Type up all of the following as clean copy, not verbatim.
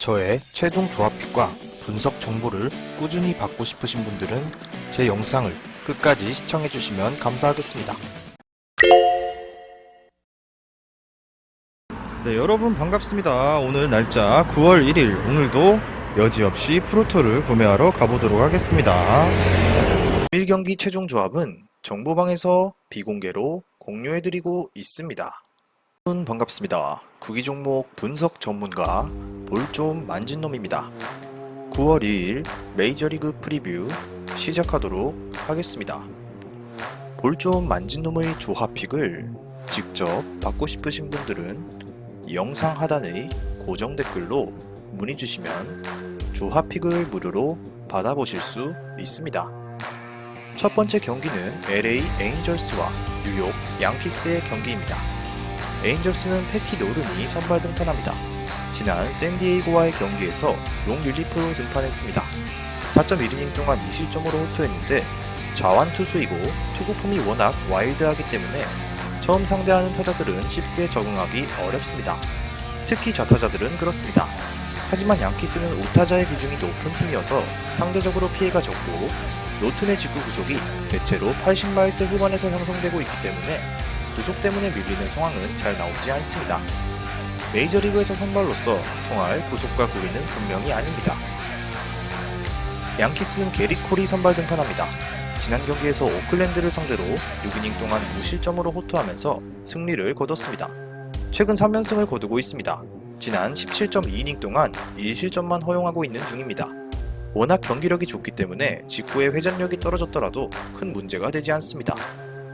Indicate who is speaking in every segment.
Speaker 1: 저의 최종 조합픽과 분석 정보를 꾸준히 받고 싶으신 분들은 제 영상을 끝까지 시청해주시면 감사하겠습니다. 네, 여러분 반갑습니다. 오늘 날짜 9월 1일, 오늘도 여지없이 프로토를 구매하러 가보도록 하겠습니다. 1경기 최종 조합은 정보방에서 비공개로 공유해드리고 있습니다. 여러분 반갑습니다. 구기 종목 분석 전문가 볼 좀 만진 놈입니다. 9월 2일 메이저리그 프리뷰 시작하도록 하겠습니다. 볼 좀 만진 놈의 조합픽을 직접 받고 싶으신 분들은 영상 하단의 고정 댓글로 문의 주시면 조합픽을 무료로 받아보실 수 있습니다. 첫 번째 경기는 LA 에인절스와 뉴욕 양키스의 경기입니다. 에인절스는 패키 노른이 선발 등판합니다. 지난 샌디에이고와의 경기에서 롱 릴리프로 등판했습니다. 4.1이닝 동안 2실점으로 호투했는데 좌완 투수이고 투구폼이 워낙 와일드하기 때문에 처음 상대하는 타자들은 쉽게 적응하기 어렵습니다. 특히 좌타자들은 그렇습니다. 하지만 양키스는 우타자의 비중이 높은 팀이어서 상대적으로 피해가 적고 노튼의 직구 구속이 대체로 80마일대 후반에서 형성되고 있기 때문에 구속 때문에 밀리는 상황은 잘 나오지 않습니다. 메이저리그에서 선발로서 통할 구속과 구위는 분명히 아닙니다. 양키스는 게리 콜이 선발 등판합니다. 지난 경기에서 오클랜드를 상대로 6이닝 동안 무실점으로 호투하면서 승리를 거뒀습니다. 최근 3연승을 거두고 있습니다. 지난 17.2이닝 동안 1실점만 허용하고 있는 중입니다. 워낙 경기력이 좋기 때문에 직구의 회전력이 떨어졌더라도 큰 문제가 되지 않습니다.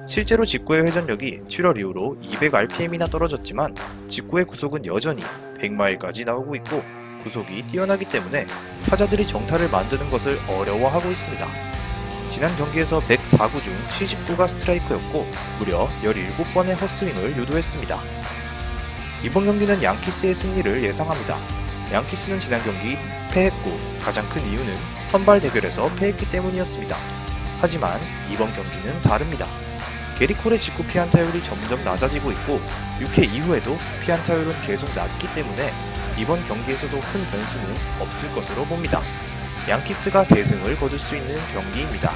Speaker 1: 실제로 직구의 회전력이 7월 이후로 200rpm이나 떨어졌지만 직구의 구속은 여전히 100마일까지 나오고 있고 구속이 뛰어나기 때문에 타자들이 정타를 만드는 것을 어려워하고 있습니다. 지난 경기에서 104구 중 79가 스트라이크였고 무려 17번의 헛스윙을 유도했습니다. 이번 경기는 양키스의 승리를 예상합니다. 양키스는 지난 경기 패했고 가장 큰 이유는 선발 대결에서 패했기 때문이었습니다. 하지만 이번 경기는 다릅니다. 게리 콜의 직구 피안타율이 점점 낮아지고 있고 6회 이후에도 피안타율은 계속 낮기 때문에 이번 경기에서도 큰 변수는 없을 것으로 봅니다. 양키스가 대승을 거둘 수 있는 경기입니다.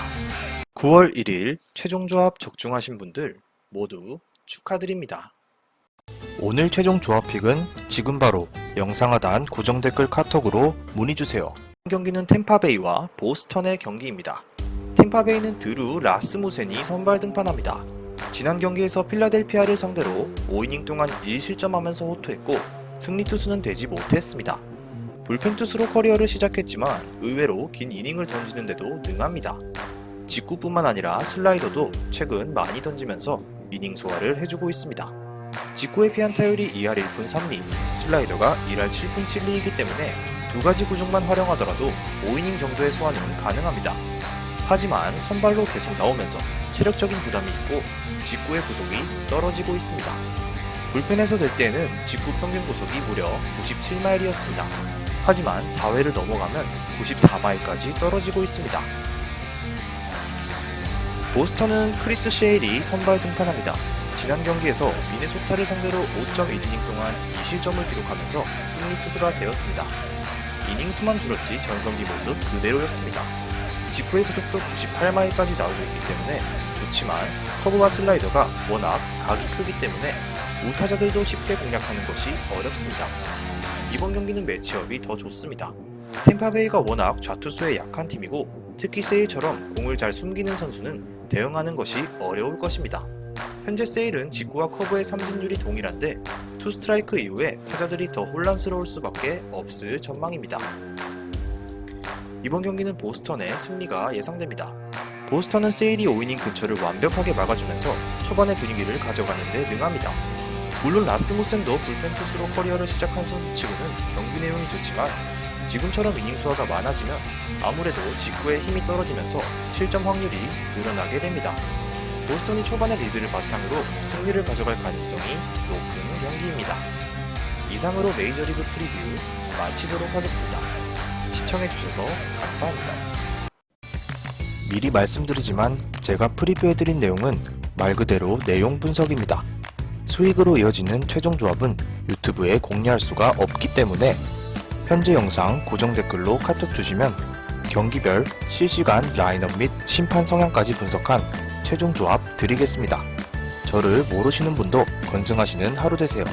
Speaker 1: 9월 1일 최종 조합 적중하신 분들 모두 축하드립니다. 오늘 최종 조합픽은 지금 바로 영상 하단 고정 댓글 카톡으로 문의주세요. 경기는 템파베이와 보스턴의 경기입니다. 템파베이는 드루 라스무센이 선발 등판합니다. 지난 경기에서 필라델피아를 상대로 5이닝 동안 1실점하면서 호투했고 승리 투수는 되지 못했습니다. 불펜 투수로 커리어를 시작했지만 의외로 긴 이닝을 던지는데도 능합니다. 직구뿐만 아니라 슬라이더도 최근 많이 던지면서 이닝 소화를 해주고 있습니다. 직구의 피안타율이 2할 1푼 3리, 슬라이더가 1할 7푼 7리이기 때문에 두 가지 구종만 활용하더라도 5이닝 정도의 소화는 가능합니다. 하지만 선발로 계속 나오면서 체력적인 부담이 있고 직구의 구속이 떨어지고 있습니다. 불펜에서 될 때에는 직구 평균 구속이 무려 97마일이었습니다. 하지만 4회를 넘어가면 94마일까지 떨어지고 있습니다. 보스턴은 크리스 셰일이 선발 등판합니다. 지난 경기에서 미네소타를 상대로 5.1이닝 동안 2실점을 기록하면서 승리 투수가 되었습니다. 이닝 수만 줄었지 전성기 모습 그대로였습니다. 직구의 구속도 98마일까지 나오고 있기 때문에 좋지만 커브와 슬라이더가 워낙 각이 크기 때문에 우타자들도 쉽게 공략하는 것이 어렵습니다. 이번 경기는 매치업이 더 좋습니다. 템파베이가 워낙 좌투수에 약한 팀이고 특히 세일처럼 공을 잘 숨기는 선수는 대응하는 것이 어려울 것입니다. 현재 세일은 직구와 커브의 삼진율이 동일한데 투 스트라이크 이후에 타자들이 더 혼란스러울 수밖에 없을 전망입니다. 이번 경기는 보스턴의 승리가 예상됩니다. 보스턴은 세일이 5이닝 근처를 완벽하게 막아주면서 초반의 분위기를 가져가는 데 능합니다. 물론 라스무센도 불펜 투수로 커리어를 시작한 선수치고는 경기 내용이 좋지만 지금처럼 이닝 수화가 많아지면 아무래도 직구의 힘이 떨어지면서 실점 확률이 늘어나게 됩니다. 보스턴이 초반의 리드를 바탕으로 승리를 가져갈 가능성이 높은 경기입니다. 이상으로 메이저리그 프리뷰 마치도록 하겠습니다. 시청해주셔서 감사합니다. 미리 말씀드리지만 제가 프리뷰해드린 내용은 말 그대로 내용 분석입니다. 수익으로 이어지는 최종 조합은 유튜브에 공개할 수가 없기 때문에 현재 영상 고정 댓글로 카톡 주시면 경기별 실시간 라인업 및 심판 성향까지 분석한 최종 조합 드리겠습니다. 저를 모르시는 분도 건승하시는 하루 되세요.